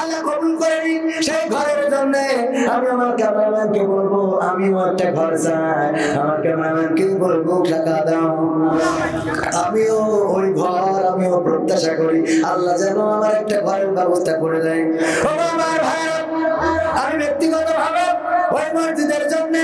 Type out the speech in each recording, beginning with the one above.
আল্লাহ কবুল করে নিন সেই ঘরের জন্য আমি আমার ক্যামেরাম্যানকে বলবো আমিও একটা ঘর চাই, আমার ক্যামেরাম্যানকে বলবো টাকা দাও, আমিও ওই ঘর আমিও প্রত্যাশা করি আল্লাহ যেন আমার একটা ঘরের ব্যবস্থা করে দেয়। আমার ভাই আমি ব্যক্তিগত ভাবে ওই মসজিদের জন্য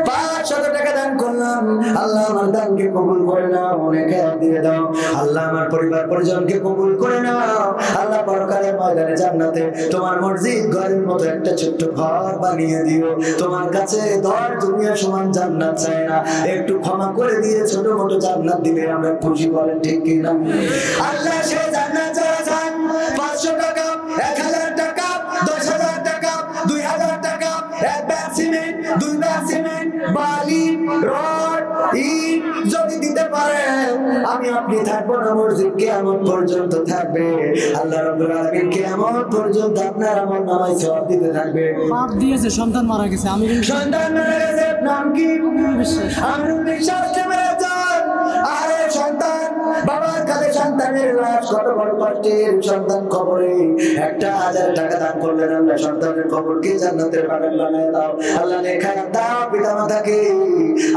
500 টাকা দান করলাম, আল্লাহ আমার দানকে কবুল করে নাও, অনেকে দিয়ে দাও, আল্লাহ আমার পরিবার পরিজনকে কবুল করে নাও, আল্লাহ পরকালের ময়দানে জান্নাতে তোমার মসজিদ ঘরের মতো একটা ছোট্ট ঘর বানিয়ে দিও। তোমার কাছে ধর দুনিয়া সমান জান্নাত চাই না, একটু ক্ষমা করে দিয়ে ছোট মোটো জান্নাত দিলে আমরা খুশি, বলেন ঠিক কিনা? আল্লাহ সে জান্নাত যারা চান 500 টাকা 1000 টাকা 10,000 টাকা 2000 টাকা, এক ব্যাগ সিমেন্ট 2 ব্যাগ সিমেন্ট বালি রড ইট যদি দিতে পারে আমি আপনি থাকবো না, মসজিদ কিয়ামত পর্যন্ত থাকবে, আল্লাহ রাব্বুল আলামিন কিয়ামত পর্যন্ত আপনার আমল নামায় সওয়াব দিতে থাকবে। বাপ দিয়েছে সন্তান মারা গেছে, আমি সন্তান মারা গেছে, নাম কি? আমিরুল বিশ্বাস ক্যামেরা চান। আরে সন্তান বাবার কাছে সন্তানের লাশ কত বড় কষ্টের, সন্তান কবরে 1000 টাকা দান করলেন, আমরা সন্তানের কবরকে জান্নাতের বাগান বানায় দাও, আল্লাহ নেখায় দাও, পিতা মাতাকে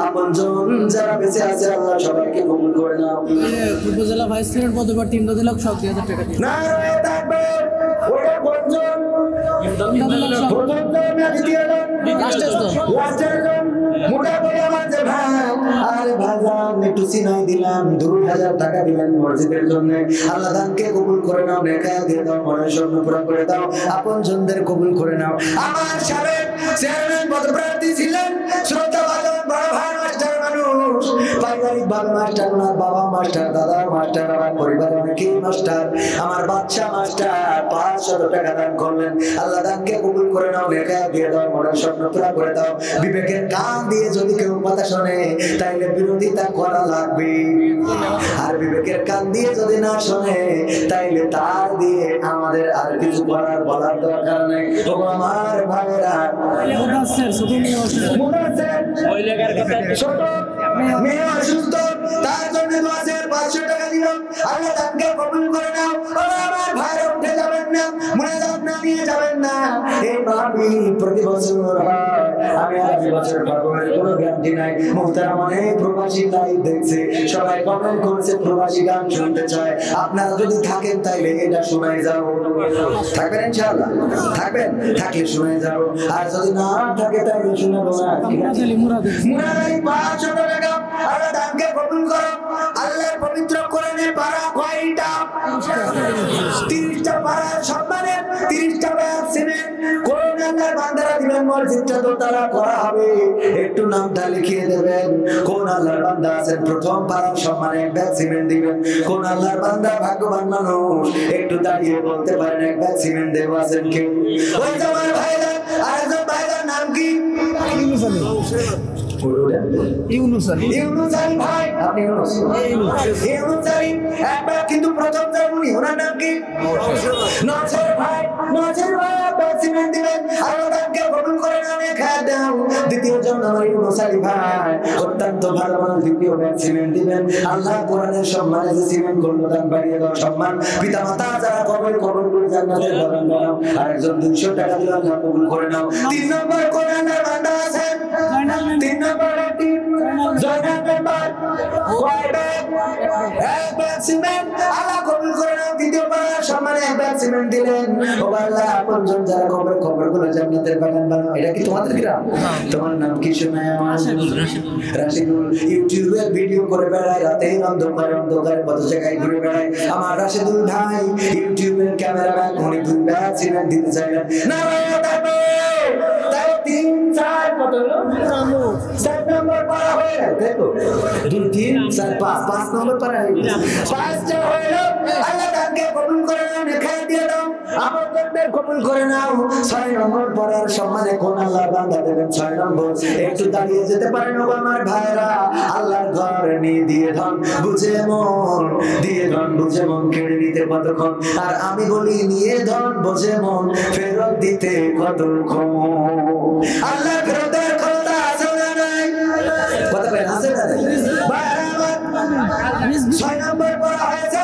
আপনজন যারা বেঁচে আছে আল্লাহ সবাইকে কবুল করে নাও। উপজেলা ভাইস প্রেসিডেন্ট পদে 3 লাখ সব 2000 টাকা দিয়ে না রে থাকবে ওটা কোনজন প্রথমজন না দ্বিতীয়জন লাস্টেরজন মোটা বলে আমার যে ভাই, আরে ভাইজান একটু সিনাই দিলাম 2000 টাকা দিলেন মসজিদের জন্য, আল্লাহ দানকে কবুল করে নাও, নেকায় দিয়ে দাও, মনের স্বপ্ন পুরো করে দাও, আপনজনদের কবুল করে নাও। আমার সাবেক চেয়ারম্যান পদপ্রার্থী ছিলেন শ্রদ্ধা ভাজন বড় ভাই মাস্টার মানুষ, পারিবারিক ভাবে মাস্টার, ওনার বাবা মাস্টার, দাদা মাস্টার, আমার পরিবারে অনেকেই মাস্টার, আমার বাচ্চা মাস্টার 500 টাকা দান করলেন, আল্লাহ দানকে কবুল করে নাও, নেকায় দিয়ে দাও, মনের স্বপ্ন পুরো করে দাও। বিবেকের কান দিয়ে যদি কেউ কথা শোনে তাইলে বিরোধিতা করা লাগবে, আর বিবেকের কান দিয়ে যদি না শোনে তাইলে তার দিয়ে আমাদের আর কিছু করার বলার দরকার নেই। তো আমার ভাইরা ছোট মেয়ে অসুস্থ, তার জন্য 500 টাকা দিলাম, আল্লাহ দানকে কবুল করে নাও। আমার ভাইরা উঠে যাবেন না, মনে যাবেন না, নিয়ে যাবেন না, এই ভাবি প্রতি বছর হয়, আমি আর বছর পাবনের কোনো গ্যারান্টি নাই। মুহতারাম অনেক প্রবাসী লাইভ দেখছে, সবাই কমেন্ট করছে প্রবাসী গান শুনতে চায়, আপনারা যদি থাকেন তাইলে এটা শোনাই যাও, থাকবেন ইনশাআল্লাহ, থাকবেন, থাকলে শোনাই যাও, আর যদি না থাকে তাইলে শোনাবো না। মুরাদি 500 টাকা আল্লাহ দানকে কবুল করো। আল্লাহর পবিত্র কোরআনে পারা কয়টা? 30টা পারা সম্মানে 30টা ব্যাগ সিমেন্ট কোন আল্লাহর বান্দারা দিবেন, মসজিদটা তো তারা করা হবে, একটু নামটা লিখিয়ে দেবেন, কোন আল্লাহর বান্দা আছেন প্রথম পারার সম্মানে 1 ব্যাগ সিমেন্ট দিবেন, কোন আল্লাহর বান্দা ভাগ্যবান মানুষ একটু দাঁড়িয়ে বলতে পারেন 1 ব্যাগ সিমেন্ট দেব আছেন কেউ? ওই যে আমার ভাইজান, আরেকজন ভাইজান নাম কি? ইউনুস আলী ভাই, আপনি ইউনুস আলী একবার কিন্তু প্রথম যাবনি, ওনার নাম কি? নজর ভাই, নজর ভাই সিমেন্ট দিবেন, আল্লাহ তাকে কবুল করে নামে খায় দাও। দ্বিতীয় জন আমার ইউনুস আলী ভাই, অত্যন্ত ভালো মানুষ, দ্বিতীয় ব্যাগ সিমেন্ট দিবেন, আল্লাহ কোরআনের সম্মানে যে সিমেন্ট করলো দান বাড়িয়ে দাও, সম্মান পিতা মাতা যারা কবর করে জান্নাতের বাগান বানাও, আরেকজন 200 টাকা দিলে আল্লাহ কবুল করে নাও। 3 নম্বর কোরআনের বান্দা আছেন, 3 নম্বর জয়নাল মেম্বার কয় ব্যাগ? 1 ব্যাগ সিমেন্ট, আল্লাহ কবুল করে নাও। দ্বিতীয় বার সম্মানে 1 ব্যাগ সিমেন্ট দিলেন, ও আল্লাহ আপনজন যারা কবরগুলো জান্নাতের বাগান বানাও। এটা কি তোমাদের গ্রাম? তোমার নাম কি? শোনায় রাশিদুল। ইউটিউবে ভিডিও করে বেড়ায়, রাতে অন্ধকারে কত জায়গায় ঘুরে বেড়ায়। আমার রাশিদুল ভাই ইউটিউবের ক্যামেরাম্যান, উনি 2 ব্যাগ সিমেন্ট দিতে চাইলেন না, তাই 3 4 কত হলো? 7 নম্বর পারা হয়ে গেল, দেখো 2 3 4 5 নম্বর পারা হয়ে গেল, 5টা হলো। আল্লাহ তাকে কবুল করে নাও, নেখায় দিয়ে দাও, আমাদের কবুল করে নাও। 6 নম্বর পড়ার সম্মানে কোন আল্লাহ বান্দা দেবেন? 6 নম্বর একটু দাঁড়িয়ে যেতে পারেন ও আমার ভাইরা, আল্লাহর ঘর নিয়ে দিয়ে ধন বুঝে মন, দিয়ে ধন বুঝে মন কেড়ে নিতে কতক্ষণ, আর আমি বলি নিয়ে ধন বুঝে মন ফেরত দিতে কতক্ষণ। আল্লাহ ফেরতের ক্ষমতা আছে না নাই? কথা বলেন, আছে না নাই? 6 নম্বর পড়া হয়েছে,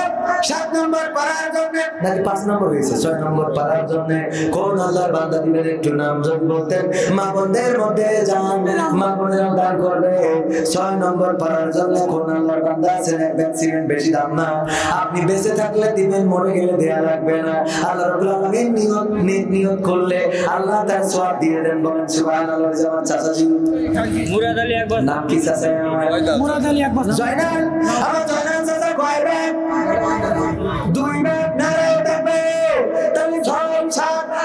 7 নম্বর পারার জন্য নাকি 5 নম্বর হয়েছে 6 নম্বর পারার জন্য কোন আল্লাহর বান্দা দিবেন একটু নাম যদি বলতেন মা বোনদের মধ্যে যান মা বোনেরা দান করবে 6 নম্বর পারার জন্য কোন আল্লাহর বান্দা আছেন ভ্যাকসিন বেশি দাম না আপনি বেঁচে থাকলে দিবেন মরে গেলে দেয়া লাগবে না আল্লাহ রাব্বুল আলামিন নিয়ত করলে আল্লাহ তার সওয়াব দিয়ে দেন বলেন সুবহানাল্লাহ জামান চাচাজি মুরাদ আলী একবার নাম কি চাচা মুরাদ আলী একবার জয়নাল আমার জয়নাল চাচা কয় ব্যাগ 2 ব্যাগ নারায় থাকবে তাহলে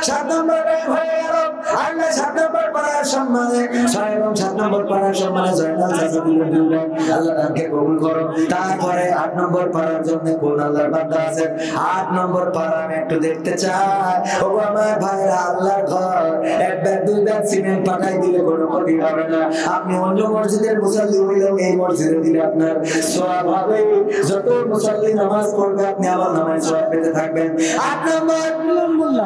7 নম্বর ব্যাগ হয়ে গেল আল্লাহ 7 নম্বর পারার সম্মানে 6 এবং 7 নম্বর পারার সম্মানে জয়নাল চাচা দিলেন 2 ব্যাগ আল্লাহ তাকে কবুল করো তারপরে 8 নম্বর পারার জন্য কোন আল্লাহর বান্দা আছেন 8 নম্বর পারা আমি একটু দেখতে চাই ও আমার ভাইরা আল্লাহর ঘর 1 ব্যাগ 2 ব্যাগ সিমেন্ট পাঠাই দিলে কোনো ক্ষতি হবে না আপনি অন্য মসজিদের মুসাল্লি হইলেও এই মসজিদে দিলে আপনার সওয়াব হবে যত মুসাল্লি নামাজ পড়বে আপনি আবার নামাজ সওয়াব পেতে থাকবেন 8 নম্বর মিলন মোল্লা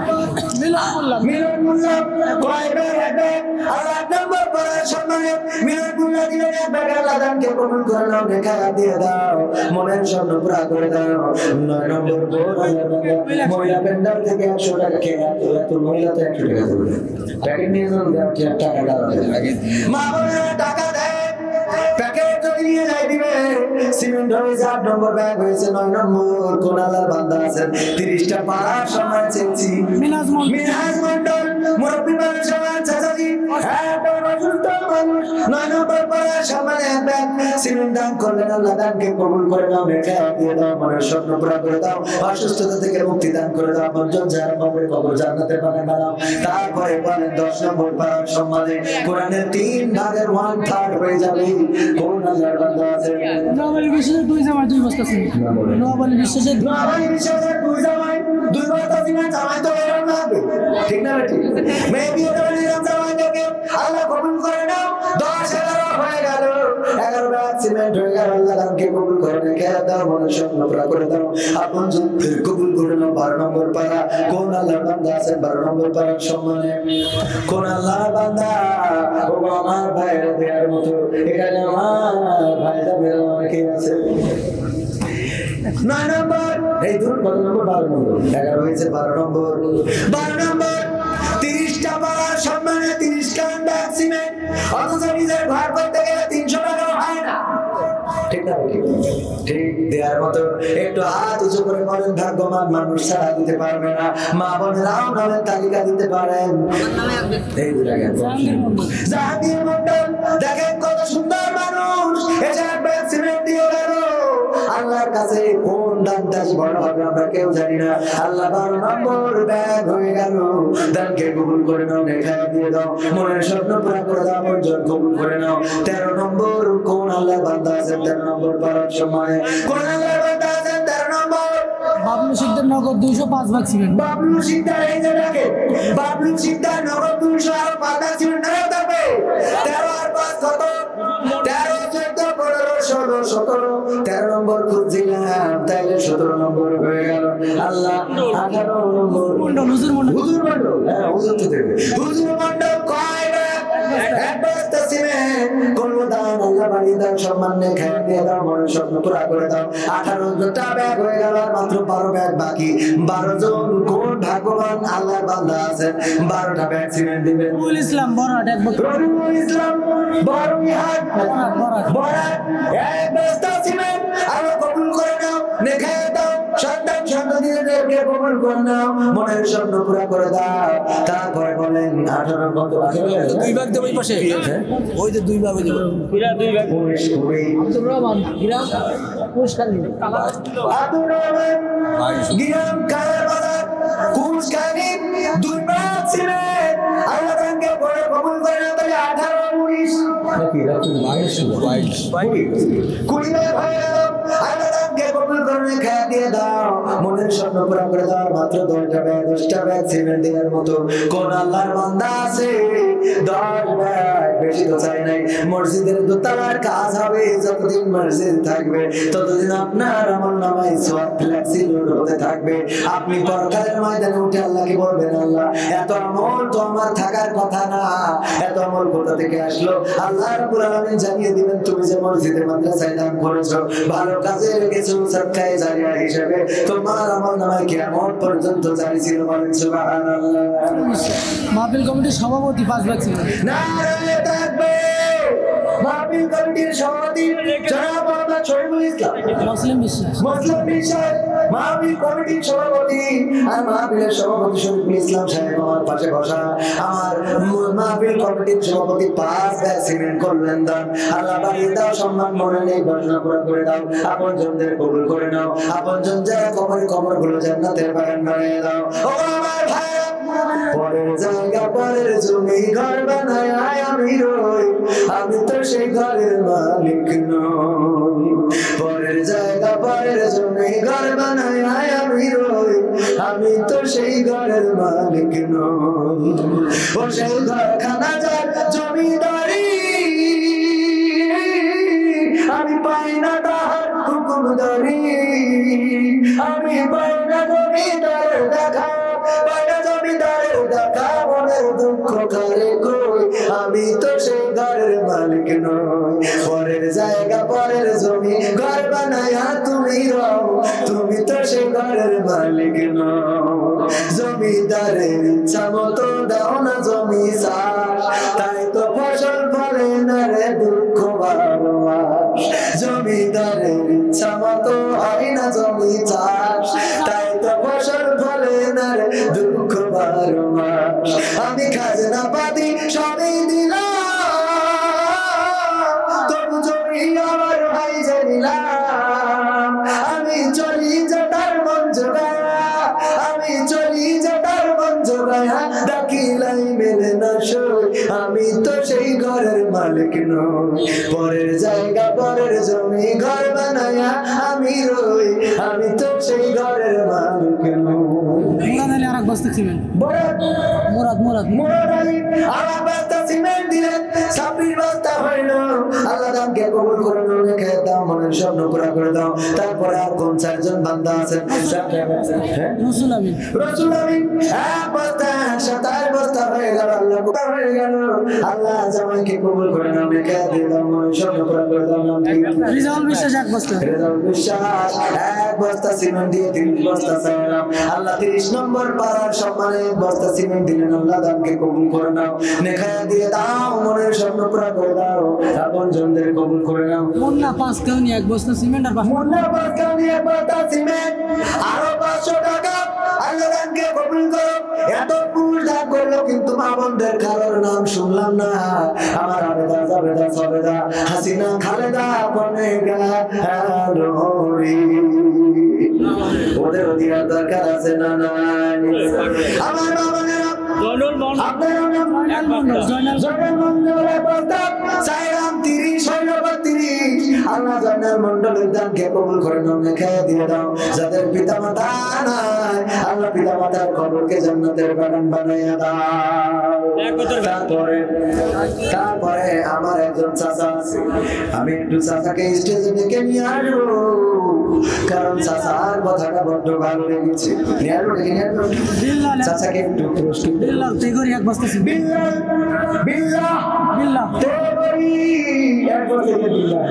কয় ব্যাগ 1 ব্যাগ আর 8 নম্বর পারার সম্মানে মিলন মোল্লা দিলেন 1 ব্যাগ আল্লাহ দানকে কবুল করে নাও দেখা দিয়ে দাও মনের স্বপ্ন পুরা করে দাও 9 নম্বর মহিলা পেন্ডাল থেকে 100 টাকা খেয়ে এত মহিলা তো 100 টাকা দেবে প্যাকেট নিয়ে যান টাকা দাও মা বোনেরা টাকা দেয় প্যাকেট যদি নিয়ে যাই দিবে সিমেন্ট হয়েছে 8 নম্বর ব্যাগ হয়েছে 9 নম্বর কোন আল্লাহর বান্দা আছেন 30টা পাড়ার সময় চেয়েছি মিনহাজ মন্ডল মুরব্বী মানুষ আমার চাচাজি একটা অসুস্থ মানুষ 9 নম্বর পাড়ার সামনে এক ব্যাগ সিমেন্ট দান করলেন আল্লাহ দানকে কবুল করে নাও রেখে দিয়ে দাও মনের স্বপ্ন পুরা করে দাও অসুস্থতা থেকে মুক্তি দান করে দাও আপনজন যারা কবর জান্নাতের বাগান বানাও তারপরে বলেন 10 নম্বর পাড়ার সম্মানে কোরআনের 3 ভাগের 1/3 হয়ে যাবে কোন আল্লাহর বান্দা আছে নোয়াবালি বিশ্বাসের 2 জামাই 2 বস্তা ছিল নোয়াবালি বিশ্বাসের 2 জামাই 2 বস্তা সিমেন্ট জামাই তো এরকম লাগবে ঠিক না ঠিক মেবি এরকম জামাই থেকে আল্লাহ কবুল করে নাও 10-11 হয়ে গেল 11 ব্যাগ সিমেন্ট হয়ে গেল আল্লাহ দানকে কবুল করে রেখে দাও মনের স্বপ্ন পুরা করে দাও আপন যুদ্ধের কবুল করে নাও 12 নম্বর পারা কোন আল্লাহর বান্দা আছেন 12 নম্বর পারার সম্মানে কোন আল্লাহর বান্দা ও আমার ভাইয়ের দেয়ার মতো এখানে আমার ভাই যাবে অনেকে আছে 9 নম্বর এই ধরুন কত নম্বর 12 নম্বর 11 হয়েছে 12 নম্বর 30টা পারার সম্মানে 30 কান ব্যাগ সিমেন্ট অথচ নিজের ভাগ করতে গেলে 300 টাকা হয় না ঠিক না ঠিক দেওয়ার মতো একটু হাত উঁচু করে বলেন ভাগ্যবান মানুষ ছাড়া দিতে পারবে না মা বোনেরাও নামের তালিকা দিতে পারেন এই জাহাঙ্গীর মন্ডল দেখেন কত সুন্দর মানুষ এসে ব্যাগ সিমেন্ট দিয়ে গেল আল্লাহর কাছে কোন দানটা বড় হবে আমরা কেউ জানি না আল্লাহ 12 নম্বর ব্যাগ হয়ে গেল দানকে কবুল করে নাও রেখা দিয়ে দাও মনের স্বপ্ন পুরা করে দাও মঞ্জুর কবুল করে নাও 13 নম্বর কোন আল্লাহর বান্দা আছেন 13 নম্বর পারার সময় কোন আল্লাহর বান্দা আছেন 13 নম্বর বাবলু সিকদার নগদ 205 ভাগ সিমেন্ট বাবলু সিকদার এই যে দেখে বাবলু সিকদার নগদ 200 আর 5 ভাগ সিমেন্ট না দেবে 13 আর 5 কত 13 14 15 16 17 13 নম্বর খুঁজছিলাম তাইলে 17 নম্বর হয়ে গেল আল্লাহ 18 নম্বর হুজুর মন্ডল হ্যাঁ হুজুর তো দেবে হুজুর মন্ডল কয় এক বস্তা সিমেন্ট কোন দান আল্লাহ বাড়ি দাও সম্মানে খেয়ে দিয়ে দাও মনের স্বপ্ন পুরা করে দাও 18টা ব্যাগ হয়ে গেল মাত্র 12 ব্যাগ বাকি 12 জন কোন ভাগ্যবান আল্লাহর বান্দা আছেন 12টা ব্যাগ সিমেন্ট দিবেন রবিউল ইসলাম বড়াট এক বস্তা রবিউল ইসলাম বড়িহাট বড়াট এক বস্তা সিমেন্ট আল্লাহ কবুল করে নাও রেখে দাও সন্তানদেরকে কবুল করে নাও মনের স্বপ্ন পুরা করে দাও তারপরে বলেন 18 কত বাকি হয়ে গেল 2 ভাগ দেব এই পাশে ওই যে 2 ভাগ দেব পুরা 2 ভাগ আব্দুর রহমান গ্রাম পুরস্কারী আব্দুর রহমান গ্রাম কালার বাজার কুশকানি 2 ভাগ সিমেন্ট আল্লাহ তাকে পরে কবুল করে নাও তাহলে 18 19 নাকি রাখুন 22 20 ভাগ হয়ে গেল আল্লাহ তাকে কবুল করে খেয়ে দিয়ে দাও মনের স্বপ্ন পুরা করে দেওয়ার মাত্র 10টা ব্যাগ সিমেন্ট দেওয়ার মতো কোন আল্লাহর বান্দা আছে? 10 ব্যাগ, বেশি তো চাই নাই। মসজিদের দোতলার কাজ হবে, যতদিন মসজিদ থাকবে ততদিন আপনার আমল নামায় সওয়াব ফ্লেক্সিবল হতে থাকবে। আপনি পরকালের ময়দানে উঠে আল্লাহকে বলবেন, আল্লাহ এত আমল তো আমার থাকার কথা না, এত আমল কোথা থেকে আসলো? আল্লাহ রাব্বুল আলামিন জানিয়ে দিবেন, তুমি যে মসজিদে মাদ্রাসায় দান করেছো, ভালো কাজে রেখেছো, সাদকায়ে জারিয়া হিসেবে তোমার আমল নামায় কিয়ামত পর্যন্ত জারি ছিল। বলেন সুবহানাল্লাহ। মাহফিল কমিটির সভাপতি 5 ব্যাগ ছিলেন। নারে তাকবীর। মাহফিল কমিটির সভাপতি জনাব মোহাম্মদ শরীফুল ইসলাম মুসলিম বিশ্বাস। মুসলিম বিশ্বাস মাহফিল কমিটির সভাপতি আর মাহফিলের সভাপতি শরীফুল ইসলাম সাহেব আমার পাশে বসা। আমার মাহফিল কমিটির সভাপতি 5 ব্যাগ সিমেন্ট করলেন দান। আল্লাহ বাড়িয়ে দাও, সম্মান মনে নেই, ঘোষণা পুরা করে দাও, আপনজনদের কবুল করে নাও, আপনজন যারা কবরগুলো জান্নাতের বাগান বানিয়ে দাও। ও আমার ভাই, পরের জায়গা পরের জমি ঘর বানায় আমি রই, আমি তো সেই ঘরের মালিক নই। পরের জায়গা পরের জমি ঘর বানায় আমি রই, আমি তো সেই ঘরের মালিক নই। ও সেই ঘরখানা যার জমিদারি, আমি পাই না তাহার হুকুমদারি, আমি পাই না জমিদারের দেখা, পাই না জমিদারের দেখা, মনের দুঃখ কারে কই, আমি তো সেই ঘরের মালিক নই। পরের জায়গা পরের জমি ঘর বানায়া তুমি রও, তুমি তো সেই ঘরের মালিক নও। জমিদারের ইচ্ছা মতো দাও না জমি চাষ, তাই তো ফসল ফলে না রে দুঃখ 12 মাস। জমিদারের ইচ্ছা মতো হয় না জমি চাষ, তাই তো ফসল ফলে না রে দুঃখ 12 মাস। আমি খাজনা পাতি সবই দিলাম, তবু জমি আমার ভাই জানিলাম। আমি চলি যেটার মন জোগায়া, আমি চলি যেটার মন জোগায়া, ডাকিলাই মেলে না সই, আমি তো সেই ঘরের মালিক নই। পরের জায়গা পরের জমি ঘর বানায়া আমি রই, আমি তো সেই ঘরের মালিক নই। মুরাদ আলী আরেক বস্তা সিমেন্ট। মুরাদ আলী আরেক বস্তা সিমেন্ট দিলেন, 26 বস্তা হইল। আল্লাহ দামকে কবুল করে নাও, রেখে দাও, মনের স্বপ্ন পুরা করে দাও। তারপরে আর কোন 4 জন বান্দা আছেন? রসুল আমিন। রসুল আমিন 1 বস্তা 27 বস্তা হয়ে গেল। আল্লাহ কোথা হয়ে গেল? আল্লাহ জামাইকে কবুল করে নাও, রেখে দাও, মনের স্বপ্ন পুরা করে দাও। রিজাউল বিশ্বাস 1 বস্তা। রিজাউল বিশ্বাস 1 বস্তা সিমেন্ট দিয়ে 30 বস্তা চাইলাম। আল্লাহ 30 নম্বর পাড়ার সম্মানে 1 বস্তা সিমেন্ট দিলেন। আল্লাহ দামকে কবুল করে নাও, নেখায়া দিয়ে দাও, মনের স্বপ্ন পুরা করে দাও, আপনজনদের কবুল করে নাও। মুন্না 5 কাউনি 1 বস্তা সিমেন্ট আর মুন্না 5 কাউনি 1 বস্তা সিমেন্ট আরো 500 টাকা। আল্লাহ দামকে কবুল করো। এত পুরস্কার করলো কিন্তু মা বোনদের কারোর নাম শুনলাম না। আমার আবেদা জাবেদা সবেদা হাসিনা খালেদা বনে গেল, ওদের অধিকার দরকার আছে না নাই? আমার মা বোনেরা আপনারা জয়নাল মন্ডলের প্রস্তাব চাইলাম 30 হইল 32। আল্লাহ জয়নাল মন্ডলের দানকে কবুল করে নাও, খেয়ে দিয়ে দাও। যাদের পিতা মাতা নাই, আল্লাহ পিতা মাতার কবরকে জান্নাতের বাগান বানাইয়া দাও। তারপরে আমার একজন চাচা আছে, আমি একটু চাচাকে স্টেজে ডেকে নিয়ে আসবো, কারণ চাচার কথাটা বড্ড ভালো লেগেছে। চাচাকে একটু বিল্লাল তেগরি 1 বস্তা সিমেন্ট। বিল্লাহ তেগরি 1 বস্তা বিল্লাহ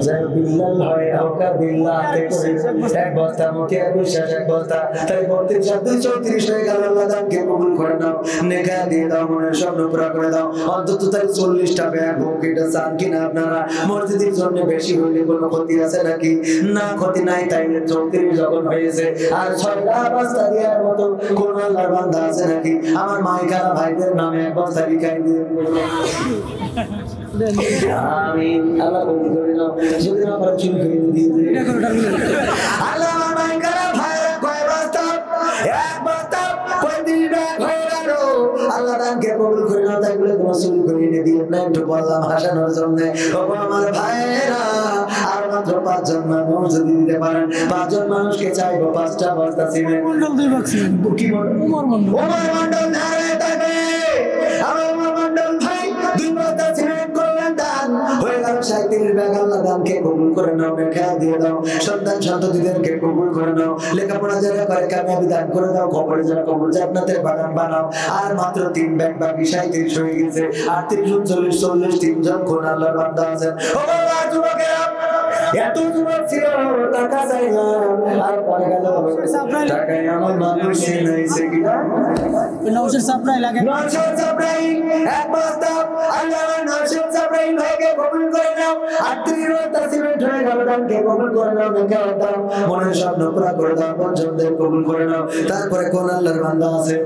যাই বিল্লাল হয় ওকা বিল্লাহ তেগরি 1 বস্তা মুখে বিশ্বাস 1 বস্তা, তাই 32 34 হয়ে গেল। আল্লাহ দানকে কবুল করে নাও, নেকা দিয়ে দাও, মনের স্বপ্ন পুরা করে দাও। অন্তত তাই 40টা ব্যাগ হোক, এটা চান কিনা আপনারা? মসজিদের জন্য বেশি হইলে কোনো ক্ষতি আছে নাকি? না, ক্ষতি নাই। তাই 34 যখন হয়েছে, আর 6টা বস্তা দেওয়ার মতো কোন আল্লাহর বান্দা আছে নাকি? আমার মাইকারা ভাইদের নামে 1 বস্তা লিখাই দিয়ে আমি আল্লাহ কবুল করে নাও। যদি না পারে চুরি করে দিয়ে দিই। আল্লাহ মাইকারা ভাইরা কয় বস্তা? 1 বস্তা 35 ব্যাগ হয়ে গেল। আল্লাহ দানকে কবুল করে নাও। তাই বলে তোমার চুরি করে এনে দিয়ে না, একটু বললাম হাসানোর জন্য। ও আমার ভাইরা, আর মাত্র 5 জন মানুষ যদি দিতে পারেন 5 জন মানুষকে চাইবো 5টা বস্তা সিমেন্ট। মন্ডল 2 ভাগ সিমেন্ট। কি বল উমর মন্ডল। ওমর মন্ডল নারে তবে আমার ওমর মন্ডল ভাই 2 বস্তা সিমেন্ট করলেন দান হয়ে গেল 37 ব্যাগ। আল্লাহ দানকে কবুল করে নাও, খেয়া দিয়ে দাও, সন্তান সন্ততিদেরকে কবুল করে নাও, লেখাপড়া যারা করে কামিয়াবি দান করে দাও, কবরে যারা কবর জান্নাতের বাগান বানাও। আর মাত্র 3 ব্যাগ বাকি 37 হয়ে গেছে। 38 39 40 3জন কোন আল্লাহর বান্দা আছেন। ও বাবা যুবকেরা এত যুবক ছিল টাকা চাইলাম আর পরে গেল টাকায় আমার মানুষ চিনাইছে কিনা নওশাদ সাপ্লাই লাগে। নওশাদ সাপ্লাই এক বস্তা আল্লাহ নওশাদ সাপ্লাই ভাইকে কবুল করে নাও। 38 বস্তা সিমেন্ট হয়ে গেল, দানকে কবুল করে নাও, দেখে দাও, মনের স্বপ্ন পুরা করে দাও, পঞ্চমদের কবুল করে নাও। তারপরে কোন আল্লাহর বান্দা আছে?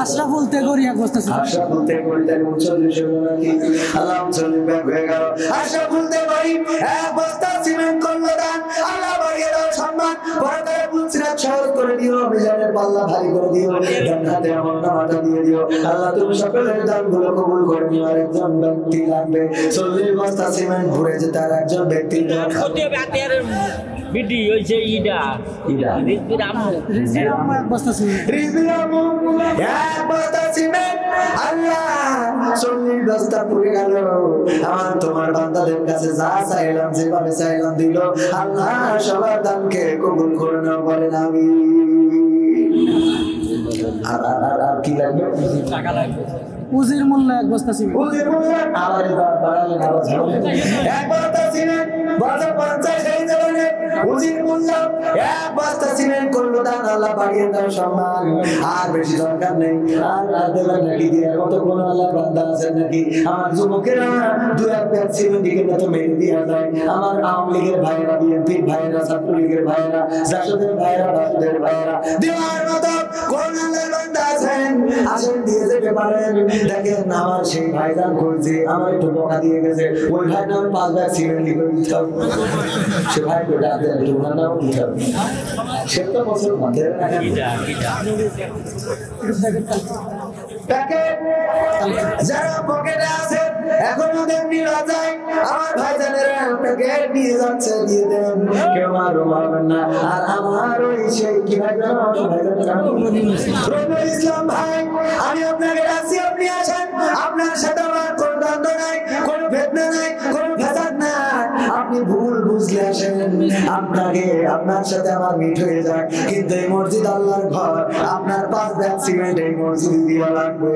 আশরাফুল তেগরি এক বস্তা সিমেন্ট। আশরাফুল তেগরি তাই 39 হলো নাকি? আল্লাহ 39 ব্যাগ হয়ে গেল। আশরাফুল তেগরি এক বস্তা সিমেন্ট করলো দান, আল্লাহ বাড়িয়ে দাও সম্মান, পরকালে পুলসিরাত সহজ করে দিও, মিজানের পাল্লা ভারী করে দিও, জান্নাতে আমল নামাটা দিয়ে দিও। আল্লাহ তুমি সকলের দানগুলো কবুল করে নিও। আর একজন ব্যক্তি লাগবে 40 বস্তা সিমেন্ট ভরে যে তার একজন ব্যক্তির বিডি হইছে ইডা ইডা রিজবির আম্মু এক বস্তা সিমেন্ট। রিজবির আম্মু এক বস্তা সিমেন্ট আল্লাহ 40 বস্তা পুরে গেল। আমার তোমার বান্দাদের কাছে যা চাইলাম যেভাবে চাইলাম দিল। আল্লাহ সবার দানকে কবুল করে নাও, বলেন আমিন। আর কি লাগবে? টাকা লাগবে। উজির মোল্লা এক বস্তা সিমেন্ট। উজির মোল্লা আবার বাড়ালেন, আবার ঝাড়লেন। এক বস্তা সিমেন্ট বছর 50 এই জমানে উজির মোল্লা এক বস্তা সিমেন্ট করলো দান, আল্লাহ বাড়িয়ে দাও সম্মান। আর বেশি দরকার নেই। আর দেবেন নাকি দিয়ে কত কোন আল্লাহ বান্দা আছে নাকি? আমার যুবকেরা 2-1 ব্যাগ সিমেন্ট দিকে তো মেরে দিয়ে যায়। আমার আওয়ামী লীগের ভাইরা, বিএনপির ভাইরা, ছাত্রলীগের ভাইরা, জাসদের ভাইরা, বাসদের ভাইরা দেওয়ার মতো কোন আল্লাহর বান্দা আছেন? আসেন দিয়ে যেতে পারেন। দেখেন আমার সেই ভাইজান করছে, আমার একটু বকা দিয়ে গেছে, ওই ভাই নাম 5 ব্যাগ সিমেন্ট লিখে দিতাম। সে ভাই তো ডাক দেয় একটু ওনার নাম দিতাম। সে তো বছর মাঠে যারা পকেটে আছে এখন ওদের নিয়ে যায়। আমার ভাইজানেরা প্যাকেট নিয়ে যাচ্ছে, দিয়ে দেন, কেউ আরো পারবেন না। আর আমার ওই সেই কি ভাইজান রবিউল ইসলাম ভাই, আমি আপনাকে রাখছি, আপনি আসেন। আপনার সাথে আমার কোনো দ্বন্দ্ব নাই, কোনো ভেদনা নাই, কোনো ফেসাদ নাই। আপনি ভুল বুঝলে আসেন, আপনাকে আপনার সাথে আমার মিট হয়ে যায়। কিন্তু এই মসজিদ আল্লাহর ঘর, আপনার 5 ব্যাগ সিমেন্ট এই মসজিদ দিয়ে লাগবে।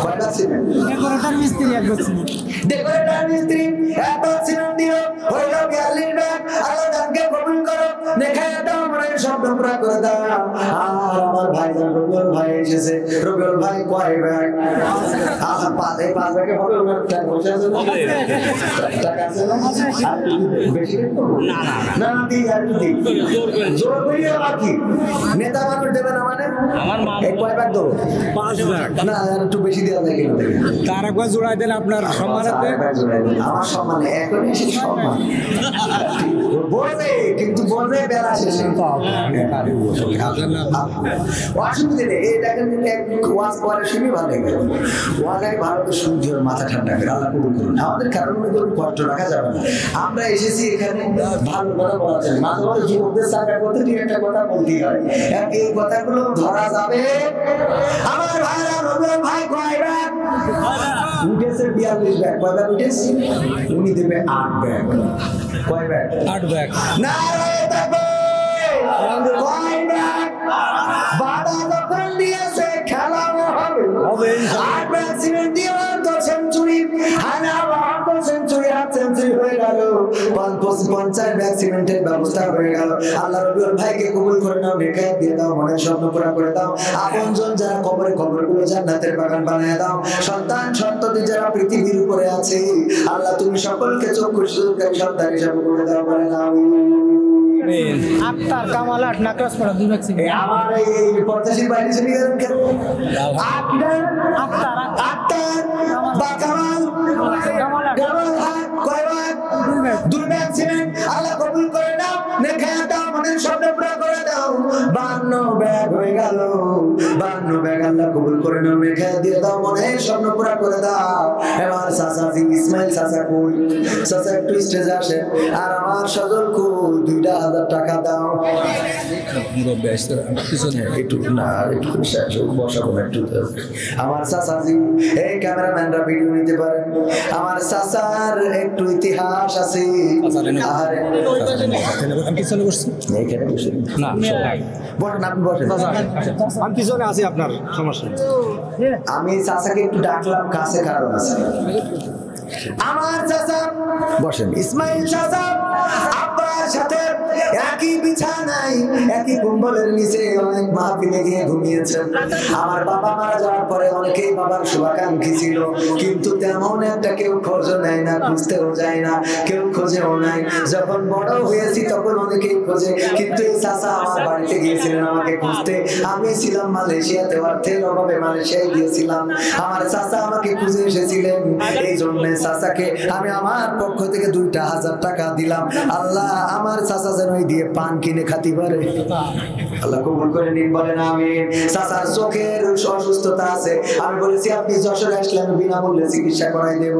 কয়টা সিমেন্ট? ডেকোরেটর মিস্ত্রি এক বস্তা সিমেন্ট। ডেকোরেটর মিস্ত্রি এক ব্যাগ সিমেন্ট দিও, হইল 42 ব্যাগ। আল্লাহ দানকে কবুল করো, দেখায় দাও, মনের স্বপ্ন পুরা করে দাও। আর আমার ভাইজান রবিউল ভাই এসেছে। রবিউল ভাই কয় ব্যাগ? আমার 5 ব্যাগে হবে ওনার টাকা পয়সা আছে না? টাকা আছে না? আর বেশি দেবো না, না না দিই, আর একটু দিই, জোর করি। আবার কি নেতা মানুষ দেবে না মানে? আমার মা এই কয় ব্যাগ দেবো? 5 ব্যাগ। না আর একটু বেশি দেওয়া যায় কিনা দেখি। তার একবার জোড়াই দেন আপনার সম্মানার্থে। আমার সম্মানে এখন এসে সম্মান বলবে, কিন্তু বলবে বেলা শেষে। অসুবিধা নেই, এই দেখেন ওয়াজ পরে শুনি ভালো লাগে। ওয়াজ আগে ভালো তো শুনতে হবে, মাথা ঠান্ডা করে। আল্লাহ কবুল করুন। আমাদের কারণ কোনো কষ্ট রাখা যাবে না। আমরা এসেছি এখানে ভালো কথা বলা যায়, মাঝে মাঝে যুবকদের সাথে করতে ঠিক একটা কথা বলতেই হয়। এই কথাগুলো ধরা যাবে। আমার ভাইরা রবিউল ভাই কয় ব্যাগ উঠেছে? 42 ব্যাগ। কয় ব্যাগ উঠেছে? উনি দেবে 8 ব্যাগ। কয় ব্যাগ? 8 ব্যাগ। না রে তবে কয় ব্যাগ? বাবা যখন দিয়েছে খেলানো হবে। 8 ব্যাগ সিমেন্ট দিয়ে তো সেঞ্চুরি, হানা 72 সেঞ্চুরি, 8 সেঞ্চুরি হয়ে গেল। 50 ব্যাগ সিমেন্টের ব্যবস্থা হয়ে গেল। আল্লাহ রবিউল ভাইকে কবুল করে নাও, নেকায়াত দিয়ে দাও, মনের স্বপ্ন পুরা করে দাও। আপনজন যারা কবরে, কবরগুলো জান্নাতের বাগান বানিয়ে দাও। সন্তান সন্ততি যারা পৃথিবীর উপরে আছে, আল্লাহ তুমি সকলকে চক্ষু সুযোগকারী সন্তান হিসাবে করে দাও, বলেন আমিন। Akhtar Kamal 8 Nakraspara 2 bag cement. আমার এই 85 বাইরে চলে গেলেন কেন? আক্তার আক্তার বা কামাল কামাল ভাই কয় ভাগ? 2 ব্যাগ সিমেন্ট। আল্লাহ কবুল করে নাও, নেখায়া দাও, মনের স্বপ্ন পুরা করে দাও। 52 ব্যাগ হয়ে গেল 52 ব্যাগ আল্লাহ কবুল করে নাও রেখে দিয়ে দাও মনের স্বপ্ন পুরা করে দাও এবার চাচা ইসমাইল চাচা কই চাচা একটু স্টেজে আসে আর আমার সজল কই 2000 টাকা দাও মুরব্বী আসছে পিছনে একটু না একটু বসাবো না একটু আমার চাচাজি এই ক্যামেরাম্যানরা ভিডিও নিতে পারেন আমার চাচার একটু ইতিহাস আছে আরে আমি পিছনে বসছি এইখানে বসে না বসেন আপনি বসেন আমি পিছনে আছি আপনার সমস্যা নেই। আমি চাচাকে একটু ডাকলাম কাছে কারণ আছে আমার চাচা বসেন ইসমাইল চাচা আব্বার সাথে একই বিছানায় একই কম্বলের নিচে অনেক মাহফিলে গিয়ে ঘুমিয়েছেন আমার বাবা মারা যাওয়ার পরে অনেকেই বাবার শুভাকাঙ্ক্ষী ছিল কিন্তু তেমন একটা কেউ খোঁজ নেয় না খুঁজতেও যায় না কেউ খোঁজেও নাই যখন বড় হয়েছি তখন অনেকেই খোঁজে কিন্তু এই চাচা আমার বাড়িতে গিয়েছিলেন আমাকে খুঁজতে আমি ছিলাম মালয়েশিয়াতে অর্থের অভাবে মালয়েশিয়ায় গিয়েছিলাম আমার চাচা আমাকে খুঁজে এসেছিলেন এই জন্য চাচাকে আমি আমার পক্ষ থেকে 2000 টাকা দিলাম আল্লাহ আমার চাচা যেন দিয়ে পান কিনে খাতি পারে আল্লাহ কবুল করে নিন বলেন আমিন চাচার চোখের অসুস্থতা আছে আমি বলেছি আপনি যশোরে আসলে আমি বিনামূল্যে চিকিৎসা করাই দেব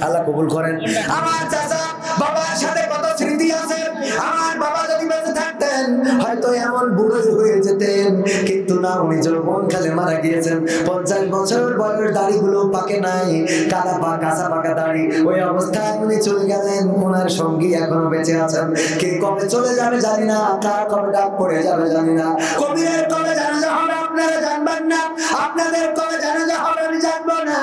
আল্লাহ কবুল করেন আমার চাচা বাবার সাথে কত স্মৃতি আছে আমার বাবা যদি বেঁচে থাকতেন হয়তো এমন বুড়ো হয়ে যেতেন কিন্তু না উনি যৌবন কালে মারা গিয়েছেন 50 বছর বয়স দাড়িগুলো পাকে নাই কাঁচা পাকা দাড়ি ওই অবস্থায় উনি চলে গেলেন ওনার সঙ্গী এখনো বেঁচে আছেন কে কবে চলে যাবে জানি না কার কবে ডাক পড়ে যাবে জানি না কবিরের কবে জানাজা হবে আপনারা জানবেন না আপনাদের কবে জানাজা হবে আমি জানবো না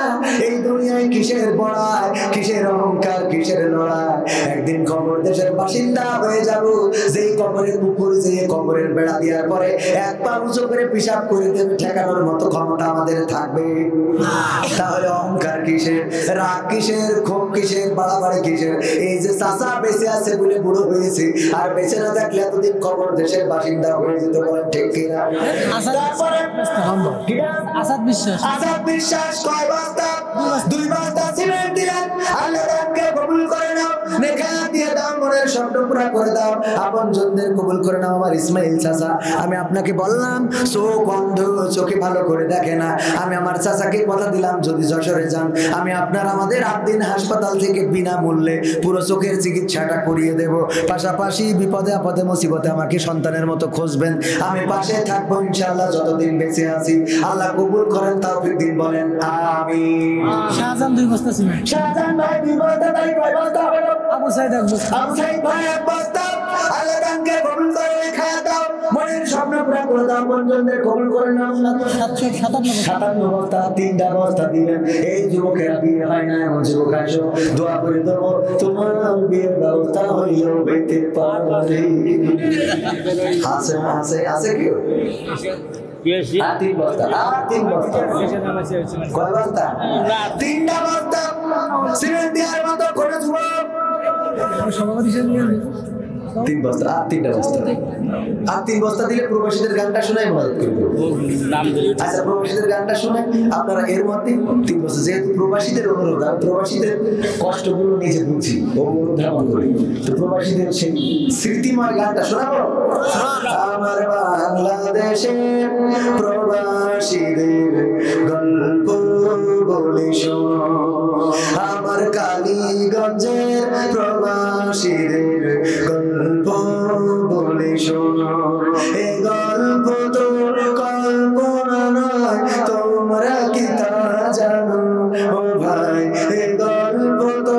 এই দুনিয়ায় কিসের বড়াই কিসের অহংকার কিসের লড়াই একদিন কবর দেশের বাসিন্দা হয়ে যাব যেই কবরের পুকুর যে কবরের বেড়া দেওয়ার পরে এক পা উঁচু করে পিশাব করে দেবে ঠেকানোর মতো ক্ষমতা আমাদের থাকবে তাহলে অহংকার কিসের রাগ কিসের ক্ষোভ কিসের বাড়াবাড়ি কিসের এই যে চাচা বেঁচে আছে বলে বুড়ো হয়েছে আর বেঁচে না থাকলে এতদিন কবর দেশের বাসিন্দা হয়ে যেতে বলেন ঠিক কিনা তারপরে আসাদ বিশ্বাস কয় বস্তা 2 বস্তা সিমেন্ট দিলেন আল্লাহ তাআলা কবুল করে নাও নেকা দিয়ে দাও মনের স্বপ্ন পুরা করে দাও আপনজনদের কবুল করে নাও আমার ইসমাইল চাচা আমি আপনাকে বললাম চোখ অন্ধ চোখে ভালো করে দেখে না আমি আমার চাচাকে কথা দিলাম যদি যশোরে যান আমি আপনার আমাদের আবদিন হাসপাতাল থেকে বিনামূল্যে পুরো চোখের চিকিৎসাটা করিয়ে দেব পাশাপাশি বিপদে আপদে মুসিবতে আমাকে সন্তানের মতো খুঁজবেন আমি পাশে থাকবো ইনশাআল্লাহ যতদিন বেঁচে আছি আল্লাহ কবুল করেন তৌফিক দিন বলেন আমিন শাহজাহান 2 বস্তা সিমেন্ট শাহজাহান ভাই 2 বস্তা তাই কয় বস্তা হবে আবু সাইদ 1 বস্তা আবু সাইদ ভাই 1 বস্তা আল্লাহ তাআলা কবুল করে খায়া দাও মনের স্বপ্ন পুরা করে দাও বন্ধুদের কবুল করে নাও 57 বস্তা 3টা বস্তা দিবেন এই যুবকেরা বিয়ে হয় না এমন যুবক আসো দোয়া করে দেবো তোমার বিয়ের ব্যবস্থা হইলেও হইতে পারে আছে কেউ তিন বস্তা কয় বস্তা 3টা বস্তা সিমেন্ট দেওয়ার মতো করে যুবক সভাপতি সাহেব 3 বস্তা 3টা বস্তা 3 বস্তা দিলে প্রবাসীদের গানটা শোনাই মদত করবো আচ্ছা প্রবাসীদের গানটা শুনে আপনারা এর মধ্যে 3 বস্তা যেহেতু প্রবাসীদের অনুরোধ আমি প্রবাসীদের কষ্টগুলো নিজে বুঝি অনুরোধ ধারণ করি তো প্রবাসীদের সেই স্মৃতিময় গানটা শোনাবো আমার বাংলাদেশে প্রবাসীদের গল্প বলে শোনো আমার কালীগঞ্জের প্রবাসীদের গল্প বলে শোনো এই গল্প তো কল্পনা নয় তোমরা কি তা জানো ও ভাই এই গল্প তো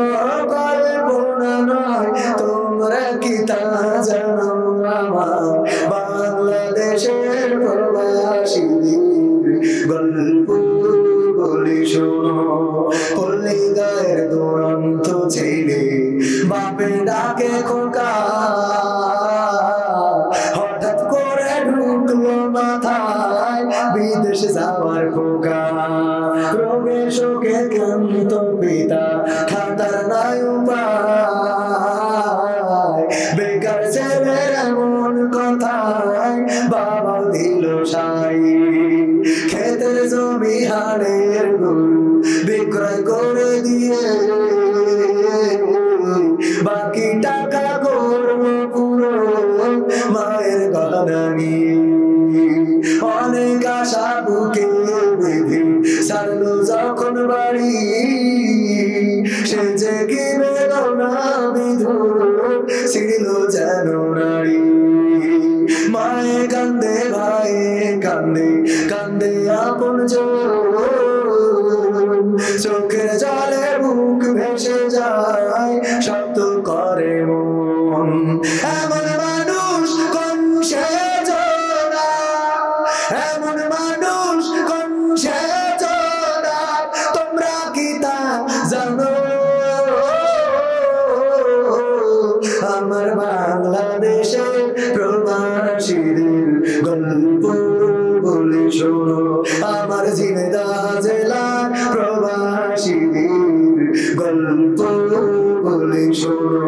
কল্পনা নয় তোমরা কি তা জানো আমার বাংলাদেশের প্রবাসীদের গল্প বলে শোনো পল্লী গায়ের দুরন্ত ছেলে বাপে ডাকে খোকা হঠাৎ করে ঢুকলো মাথায় বিদেশে যাওয়ার খোকা রোগে শোকে ক্লান্ত পিতা খাতার নাই উপায় বেকার ছেলের এমন কথায় বাবা দিল সাই ক্ষেতের জমি হাড়ের গরু বিক্রয় করে দিয়ে বাকি টাকা করবো পুরো মায়ের গলা নিয়ে অনেক আশা বুকে বেঁধে সারলো যখন বাড়ি সে যে কি বেদনা বিধুর ছিল যেন নারী মায়ে কান্দে ভাইয়ে কান্দে কান্দে আপন চোখের জলে বুক ভেসে যায় শব্দ করে মন এমন মানুষ কোন সে জোড়া এমন মানুষ কোন সে জোড়া তোমরা কি তা জানো আমার বাংলাদেশের প্রবাসীদের গল্প বলে শোনো আমার ঝিনাইদহ জেলার প্রবাসীদের গল্প বলে শোনো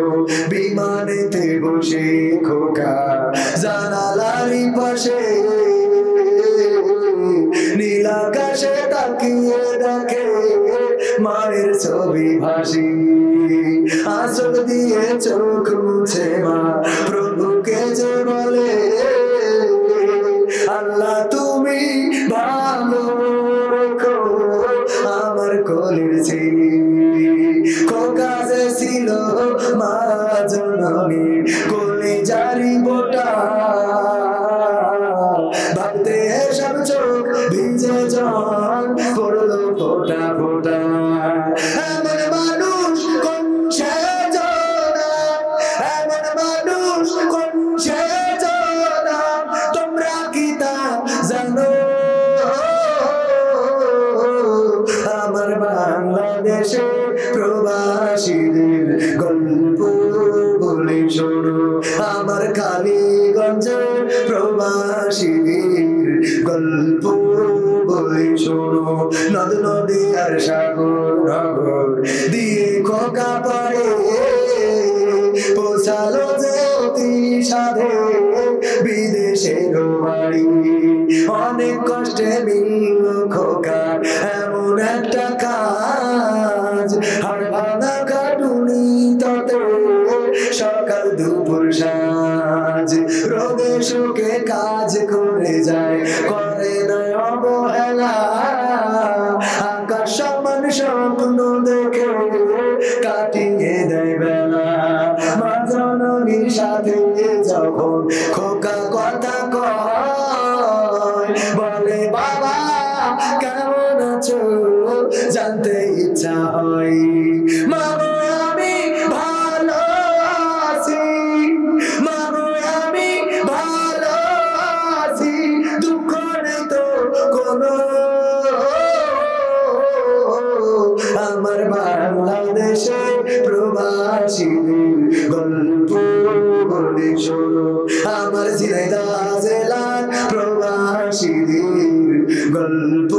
বিমানেতে বসে খোকা জানালার পাশে নীল আকাশে তাকিয়ে দেখে মায়ের ছবি ভাসি আঁচল দিয়ে চোখ মুছে মা প্রভুকে যে বলে আল্লাহ তুমি ভালো রেখো আমার কোলের ছেলে খোকা যে ছিল মা জননী কোলে জারি বোটা ভাবতে সব চোখ ভিজে জল পড়লো ফোটা ফোটা এমন মানুষ কোন সে জোড়া এমন মানুষ কোন সে জোড়া তোমরা কি তা জানো আমার বাংলাদেশে প্রবাসীদের গল্প বলে শোনো আমার কালীগঞ্জে প্রবাসীদের গল্প বলে শোনো নদ নদী আর সাগর নগর দিয়ে খোকা পড়ে পৌঁছালো যে অতি সাধে বিদেশের বাড়ি অনেক কষ্টে মিলল খোকা এমন একটা কাজ হাড় ভাঙা খাটুনি ততে সকাল দুপুর সাঁঝ রোদে শুকে কাজ করে যায় করে না অবহেলা আকাশ সমান স্বপ্ন দেখে কাটিয়ে দেয় বেলা মা জননীর সাথে যখন খোকা কথা কয় বলে বাবা কেমন আছো জানতে ইচ্ছা হয় মাগো আমি ভালো আছি মাগো আমি ভালো আছি দুঃখ নেই তো কোনো আমার বাংলাদেশে প্রবাসীদের গল্প বলে শোনো আমার ঝিনাইদহ জেলার প্রবাসীদের গল্প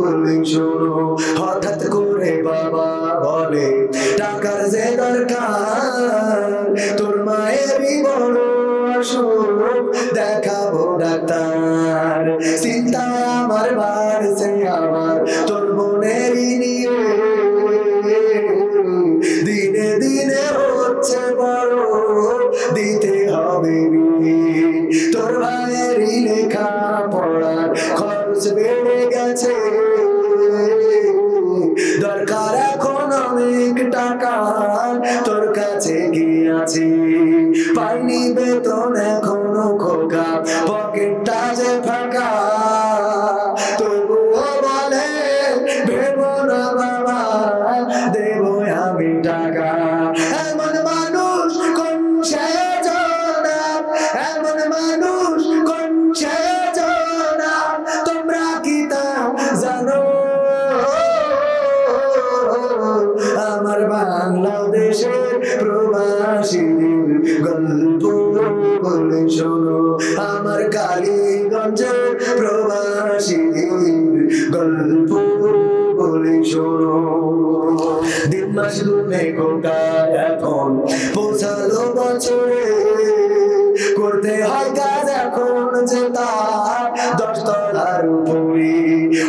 বলে শোনো হঠাৎ করে বাবা বলে টাকার যে দরকার তোর মায়েরই বড় অসুখ দেখাবো ডাক্তার চিন্তা আমার বাড়ছে আমার তোর বোনেরই নিয়ে দিনে দিনে হচ্ছে বড় দিতে হবে তোর ভাইয়েরই লেখা পড়ার খরচ বেড়ে গেছে দরকার এখন অনেক টাকা তোর কাছে কি আছে পাইনি বেতন এখনো খোকা পকেটটা যে ফাঁকা তবুও বলে ভেবো না বাবা দেবো আমি টাকা এমন মানুষ কোন সে জোড়া এমন মানুষ কোন সে জোড়া তোমরা কি তা জানো আমার বাংলাদেশের প্রবাসীদের গল্প বলে শোনো আমার কালীগঞ্জের প্রবাসীদের গল্প বলে শোনো দিন মাস গুনে খোকা এখন পৌঁছালো বছরে করতে হয় কাজ এখন যে তার 10 তলার উপরে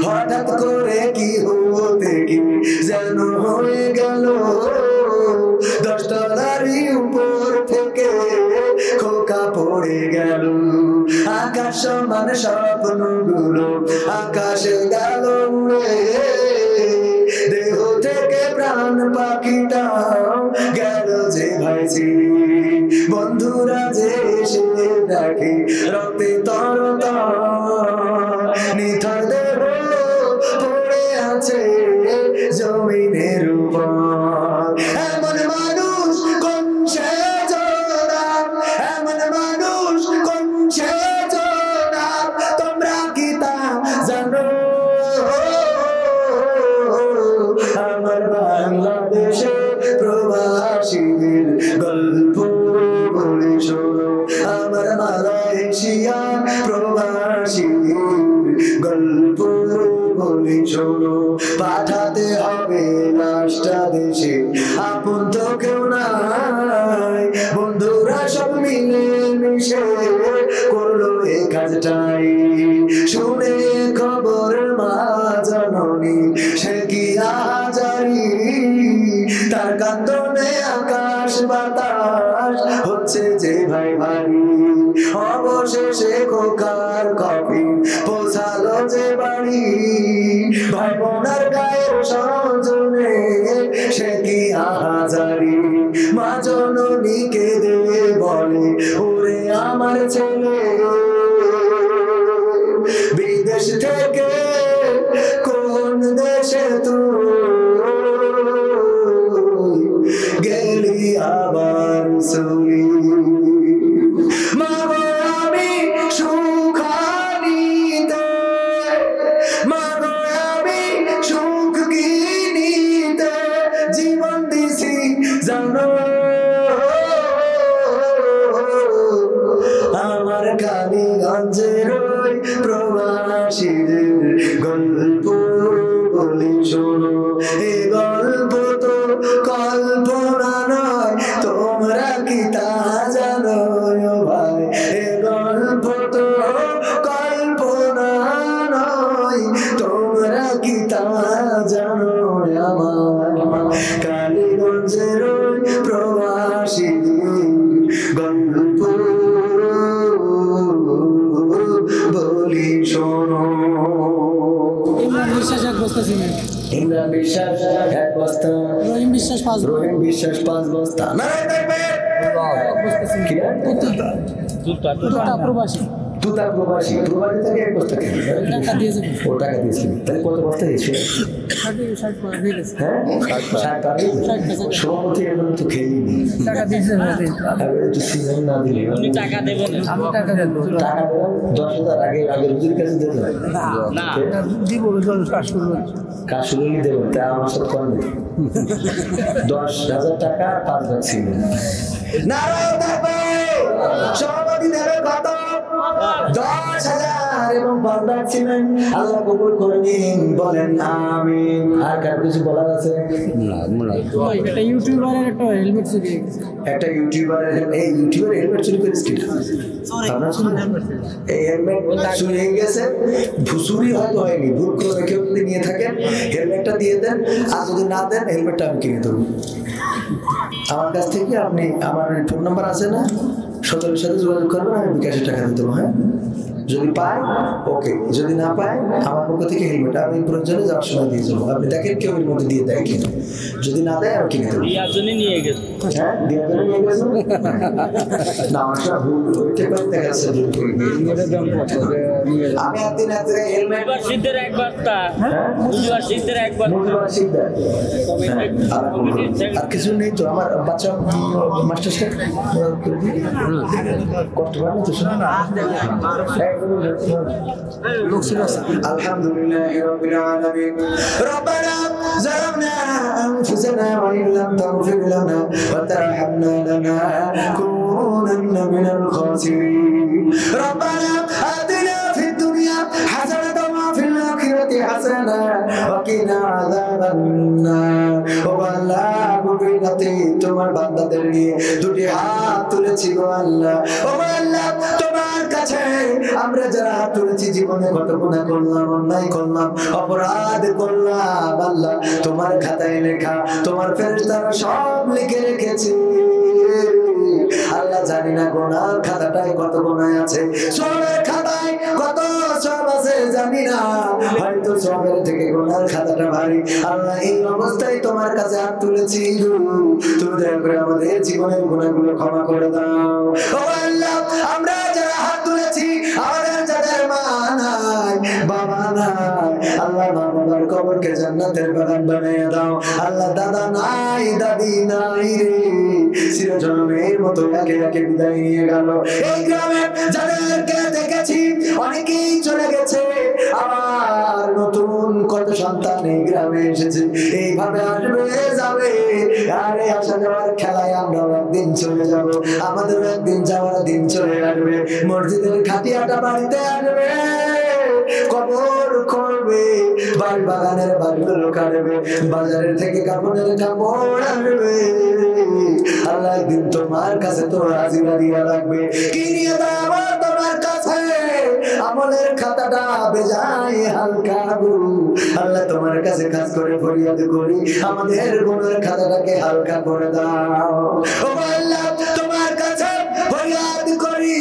হঠাৎ করে কি হতে কি যেন হয়ে গেল 10 তলারই উপর থেকে খোকা পড়ে গেল আকাশ সমান স্বপ্ন স্বপ্নগুলো আকাশে গেল উড়ে, দেহ থেকে প্রাণ পাখিটাও গেল যে ভাই ছিঁড়ে। বন্ধুরা যে এসে দেখে রক্তে তরতর, নিথর দেহ পড়ে আছে জমিনের উপর। এমন মানুষ কোন সে জোড়া, এমন মানুষ কোন সে জোড়া, তোমরা কি তা জানো? আমার বাংলাদেশে প্রবাসীদের গল্প বলে শোনো, আমার মালয়েশিয়া প্রবাসীদের গল্প বলে শোনো। পাঠাতে হবে লাশটা দেশে, আপন তো কেউ নাই, বন্ধুরা সব মিলে মিশে করলো এই কাজটাই। শুনে খবর মা জননী সে কি আহাজারি, তার কান্দনে আকাশ বাতাস হচ্ছে যে ভাই ভারী। অবশেষে খোকার কফি পৌঁছালো যে বাড়ি, ভাই বোনার গায়ের সজনে সে কি আহাজারি। মা জননীকে দিয়ে বলে ওরে আমার ছেলে, বিদেশ থেকে কোন দেশে তুই গেলি আবার চলি। মাগো আমি সুখানিতে, মাগো আমি সুখ কিনিতে জীবন দিছি জানো। আমার কালীগঞ্জের ওই প্রবাসীদের গল্প বলি শোনো, এ গল্প তো কল্পনা নয়, তোমরা কি তা জানো ভাই? এ গল্প তো কল্পনা নয়, তোমরা কি তা জানো? আমার কালীগঞ্জের ওই প্রবাসীদের গল্প বলি শোনো। ইমরান বিশ্বাস 1 বস্তা সিমেন্ট, ইমরান বিশ্বাস 1 বস্তা, রহিম বিশ্বাস 5 বস্তা, রহিম বিশ্বাস 5 বস্তা। নারায় থাকবে 1 বস্তা সিমেন্ট। তুতা প্রবাসী, তুতা প্রবাসী, প্রবাসী থেকে 1 বস্তা খেয়ে টাকা দিয়েছে, ও টাকা দিয়েছিল, তাহলে কত বস্তা দিয়েছিল? 60 করে দিয়ে গেছে। হ্যাঁ 60 টাকা সভাপতি এখন তো খেয়েই নি, টাকা দিয়েছে, একটু সিজন না দিলে টাকা দেবেন আমি টাকা দেবো, টাকা দেবেন 10,000 আগে আগে রুজির কাছে দেবেন না দিব কাজ করবো, কাজ শুরু দেবেন, তা আমার সাথে কম 10,000 টাকা 5 লাখ ছিল। নারায়ণ থাকবে সভাপতি দেবে কত? 10,000 এবং 5 লাখ ছিলেন। আল্লাহ কবুল করে নিন, বলেন আমিন। আর কার কিছু বলার আছে? একটা ইউটিউবারের একটা হেলমেট চুরি হয়ে গেছে। একটা ইউটিউবারের, এই ইউটিউবার হেলমেট চুরি করেছে কি? এই হেলমেট চুরি হয়ে গেছে, চুরি হয়তো হয়নি, ভুল করে কেউ যদি নিয়ে থাকেন হেলমেটটা দিয়ে দেন, আর যদি না দেন হেলমেটটা আমি কিনে দেবো আমার কাছ থেকে। আপনি আমার ফোন নাম্বার আছে না, 17 সাথে যোগাযোগ করবেন, আমি বিকাশে টাকা দিয়ে দেবো। হ্যাঁ, যদি পায় ওকে, যদি না পায় আমার পক্ষ থেকে হেলমেট আমি প্রয়োজনে যাওয়ার সময় দিয়ে যাবো। আপনি দেখেন কেউ এর মধ্যে দিয়ে দেয় কিনা, যদি না দেয় আমি কিনে দেবো। ইয়ার জন্য নিয়ে গেছে। হ্যাঁ, দেওয়ার জন্য নিয়ে গেছে না, আমার সব ভুল হইতে পারে, দেখা যাচ্ছে আমি একদিন এক জায়গায় হেলমেট শীতের 1 বস্তা, বুঝবার শীতের 1 বস্তা। আর কিছু নেই তো, আমার বাচ্চা মাস্টার সাহেব কষ্ট পারে না তো, শোনা না আলহামদুলিল্লাহ রাব্বিল আলামিন। রব্বানা যালামনা আনফুসানা ওয়া ইন লাম তাগফির লানা ওয়া তারহামনা লানাকুনান্না মিনাল খাসিরিন। রব্বানা আতিনা ফিদ দুনিয়া হাসানাতাও ওয়া ফিল আখিরাতি হাসানা ওয়া কিনা আযাবান নার। ও আল্লাহ, গভীররাতে তোমার বান্দাদের নিয়ে দুটি হাত তুলেছি গো আল্লাহ। ও আল্লাহ, তোমার কাছে আমরা যারা হাত তুলেছি, জীবনে কত গুনাহ করলাম, অন্যায় করলাম, অপরাধ করলাম, আল্লাহ তোমার খাতায় লেখা, তোমার ফেরেশতারা সব লিখে রেখেছে। আল্লাহ জানি না গোনার খাতাটায় কত গোনায় আছে, সবের খাতায় কত সব জানি না, হয়তো সবের থেকে গুনার খাতাটা ভারী। আল্লাহ এই অবস্থায় তোমার কাছে হাত তুলেছি, তুমি দয়া করে আমাদের জীবনের গুনাহগুলো ক্ষমা করে দাও। ও আল্লাহ, আমরা যারা হাত তুলেছি, আমাদের যাদের মা নাই, বাবা নাই, আল্লাহ মা বাবার কবরকে জান্নাতের বাগান বানিয়ে দাও। আল্লাহ দাদা নাই, দাদি নাই রে, চিরজন্মের মতো একে একে বিদায় নিয়ে গেল। এই গ্রামে যাদেরকে দেখেছি অনেকেই চলে গেছে, আবার নতুন কত সন্তান এই গ্রামে এসেছে, এইভাবে আসবে যাবে। আরে আসা যাওয়ার খেলায় আমরা একদিন চলে যাব, আমাদের একদিন যাওয়ার দিন চলে আসবে। মসজিদের খাটিয়াটা বাড়িতে আসবে, কবর করবে, বাড়ি বাগানের বাড়িগুলো কাটবে, বাজারের থেকে কাপড়ের কাপড় আনবে। আল্লাহ একদিন তোমার কাছে তো হাজিরা দিয়া রাখবে। কি নিয়ে দাও তোমার কাছে? আমলের খাতাটা বেজায় হালকা গো। আল্লাহ তোমার কাছে কাজ করে ফরিয়াদ করি, আমাদের গুনার খাতাটাকে হালকা করে দাও। ও আল্লাহ, তোমার কাছে ফরিয়াদ করি,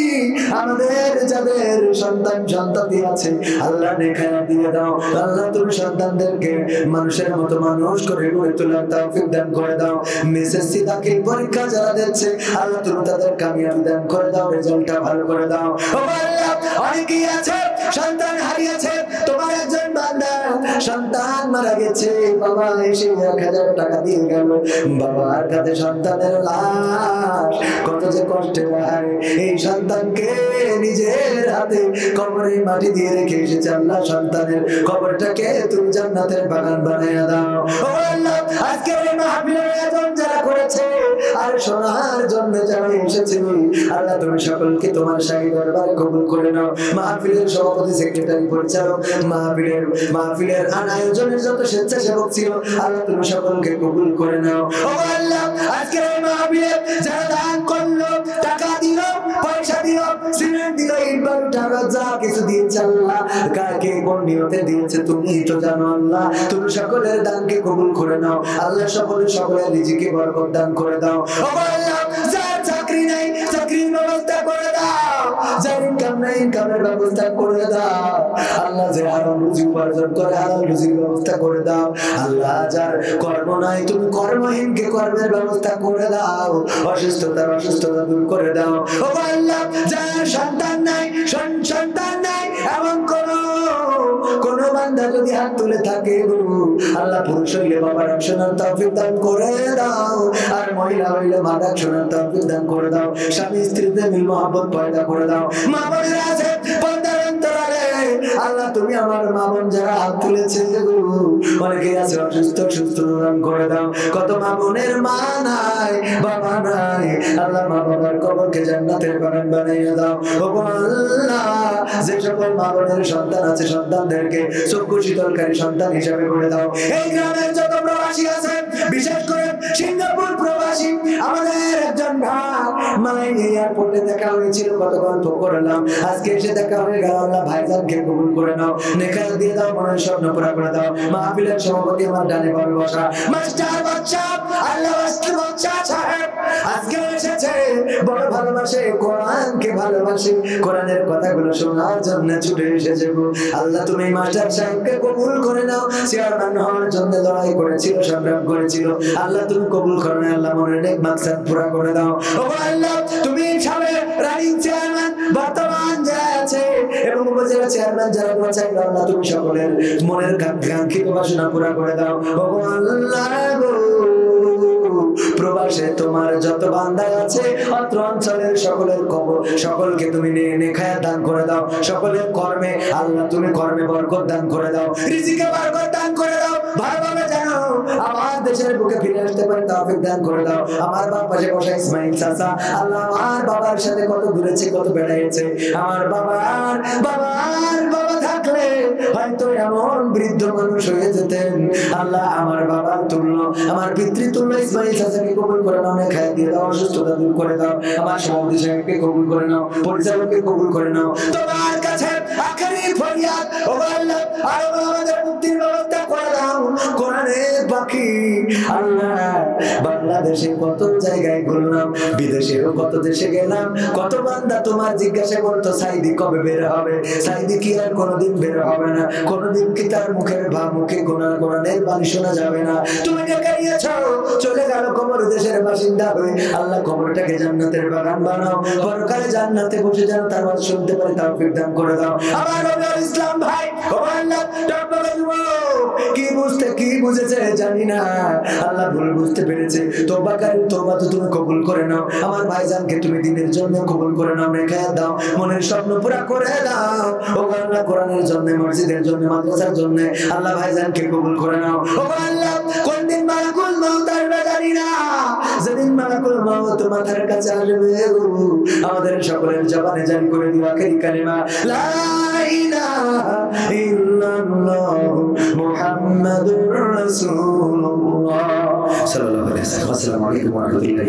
আমাদের যাদের সন্তান সন্ততি আছে আল্লাহ নেখায়া দিয়ে দাও। আল্লাহ তুমি সন্তানদেরকে মানুষের মতো মানুষ করে গড়ে তোলার তৌফিক দান করে দাও। এসএসসি দাখিল পরীক্ষা যারা দিচ্ছে আল্লাহ তুমি তাদের কামিয়াবি দান করে দাও, রেজাল্টটা ভালো করে দাও। ও আল্লাহ, অনেকেই আছে সন্তান হারিয়েছে, তোমার একজন বান্দা সন্তান মারা গেছে, বাবা এসে 1000 টাকা দিয়ে গেল, বাবার কাছে সন্তানের লাশ, কত যে কষ্টে হয়। এই সন্তানকে নিজের হাতে কবরে মাটি দিয়ে রেখে এসেছে, আল্লাহ সন্তানের কবরটাকে তুমি জান্নাতের বাগান বানিয়ে দাও। ও আল্লাহ, আজকে এই মাহফিলের আয়োজন যারা করেছে আর শোনার জন্য যারা এসেছে, আল্লাহ তুমি সকলকে তোমার শাহী দরবারে কবুল করে নাও। মাহফিলের সভাপতি, সেক্রেটারি, পরিচালক, মাহফিলের আয়োজনের যত স্বেচ্ছাসেবক ছিল আল্লাহ তুমি সকলকে কবুল করে নাও। ও আল্লাহ, আজকে এই মাহফিলে যারা দান করলো, টাকা দিল, পয়সা দিল, সিমেন্ট দিল, ইট বালু টাকা যা কিছু দিয়েছে আল্লাহ, কাকে কোন নিয়তে দিয়েছে তুমি তো জানো। আল্লাহ তুমি সকলের দানকে কবুল করে নাও। আল্লাহ সকলের রিজিকে বরকত দান করে দাও। ও আল্লাহ, যার চাকরি নাই চাকরির ব্যবস্থা করে দাও, যার ইনকাম নাই ইনকামের ব্যবস্থা করে দাও। আল্লাহ যে হারাম রুজি উপার্জন করে হালাল রুজির ব্যবস্থা করে দাও। আল্লাহ যার কর্ম নাই তুমি কর্মহীনকে কর্মের ব্যবস্থা করে দাও, অসুস্থতা দূর করে দাও। ও আল্লাহ, যার সন্তান নাই সন্তান নাই এমন কোন বান্দা যদি হাত তুলে থাকে আল্লাহ, পুরুষ হইলে বাবার শোনার তৌফিক দান করে দাও, আর মহিলা হইলে মা ডাক শোনার তৌফিক দান করে দাও। স্বামী স্ত্রীতে মিল মহব্বত পয়দা করে দাও। মা বোনেরা আছে পর্দার অন্তরালে, আল্লাহ তুমি আমার মা বোন যারা হাত তুলেছে অনেকে আছে অসুস্থ, সুস্থ দান করে দাও। কত মা বোনের মা নাই বাবা নাই, আল্লাহ মা বাবার কবরকে জান্নাতের বাগান বানিয়ে দাও। ও আল্লাহ, যে সকল মা বোনের সন্তান আছে সন্তানদেরকে চক্ষু শীতলকারী সন্তান হিসাবে করে দাও। এই গ্রামের যত প্রবাসী আছে, বিশেষ করে সিঙ্গাপুর প্রবাসী, আমাদের একজন ভাই মালাইন এয়ারপোর্টে দেখা হয়েছিল, কত গল্প করলাম, আজকে এসে দেখা হয়ে গেল। আল্লাহ ভাইজানকে কবুল করে নাও, নেখায় দিয়ে দাও, মনের স্বপ্ন পুরা করে দাও। মাহফিলের সভাপতি আমার ডানে বামে বসা মাস্টার বাচ্চা, আল্লাহ মাস্টার বাচ্চা সাহেব আজকে এসেছে, বড় ভালোবাসে কোরআনকে ভালোবাসে, কোরআনের কথাগুলো শোনার জন্য ছুটে এসেছে। আল্লাহ তুমি মাস্টার সাহেবকে কবুল করে নাও, চেয়ারম্যান হওয়ার জন্য লড়াই করেছিল, সংগ্রাম করেছিল, আল্লাহ তুমি কবুল করে নাও। আল্লাহ মনের নেক মাকসাদ পুরা করে দাও। ও আল্লাহ, তুমি সামনে রানিং চেয়ারম্যান বর্তমান যারা আছে এবং উপজেলা চেয়ারম্যান যারা আছে, আল্লাহ তুমি সকলের মনের কাঙ্ক্ষিত বাসনা পুরা করে দাও। ও আল্লাহ গো, প্রবাসে তোমার যত বান্দা আছে অত্র অঞ্চলের সকলকে তুমি নেখায়া দান করে দাও। সকলের কর্মে আল্লাহ তুমি কর্মে বরকত দান করে দাও, রিজিকে বরকত দান করে দাও। ভালোভাবে জানো আমার দেশের বুকে ফিরে আসতে পারে তৌফিক দান করে দাও। আমার বাবা পাশে বসা ইসমাইল চাচা, আল্লাহ আমার বাবার সাথে কত ঘুরেছে, কত বেড়াইছে। আমার বাবা থাকলে হয়তো এমন বৃদ্ধ মানুষ হয়ে যেতেন। আল্লাহ আমার বাবার তুল্য, আমার পিতৃতুল্য ইসমাইল চাচাকে কবুল করে নাও, নেখায়া দিয়ে দাও, অসুস্থতা দূর করে দাও। আমার সভাপতি সাহেবকে কবুল করে নাও, পরিচালককে কবুল করে নাও। তোমার কাছে আখেরি ফরিয়াদ, ও আল্লাহ আর আমাদের মুক্তির ব্যবস্থা করে দাও। কোরআনের পাখি আল্লাহ বাংলা বাংলাদেশে কত জায়গায় ঘুরলাম, বিদেশেও কত দেশে গেলাম। কত বান্দা তোমার জিজ্ঞাসা করতো সাইদি কবে বের হবে, সাইদি কি আর কোনোদিন বের হবে না, কোনোদিন কি তার মুখের মুখে কোরআনের বাণী শোনা যাবে না। তুমি ডেকে নিয়েছো, চলে গেল কবর দেশের বাসিন্দা হয়ে। আল্লাহ কবরটাকে জান্নাতের বাগান বানাও, পরকালে জান্নাতে বসে যেন তার ওয়াজ শুনতে পারি, তাওফিক দান করে দাও। আমার নবী ইসলাম ভাই, ও আল্লাহ কি বুঝতে কি বুঝেছে জানি না, আল্লাহ ভুল বুঝতে পেরেছে। তওবাকারী তওবা তো তুমি কবুল করে নাও। আমার ভাইজানকে তুমি দিনের জন্য কবুল করে নাও, রেখে দাও, মনের স্বপ্ন পুরা করে দাও। ও আল্লাহ কোরআনের জন্য, মসজিদের জন্য, মাদ্রাসার জন্য আল্লাহ ভাইজানকে কবুল করে নাও। ও আল্লাহ কোন দিন মালাকুল মউত আসবে জানি না, যেদিন মালাকুল মউত মাথার কাছে আসবে আমাদের সকলের জবানে জারি করে দিও আখেরি কালিমা লা ইলাহা ইল্লাল্লাহ মুহাম্মাদুর রাসূলুল্লাহ সাল্লাল্লাহু আলাইহি ওয়াসাল্লাম। আসসালামু আলাইকুম ওয়া রাহমাতুল্লাহি।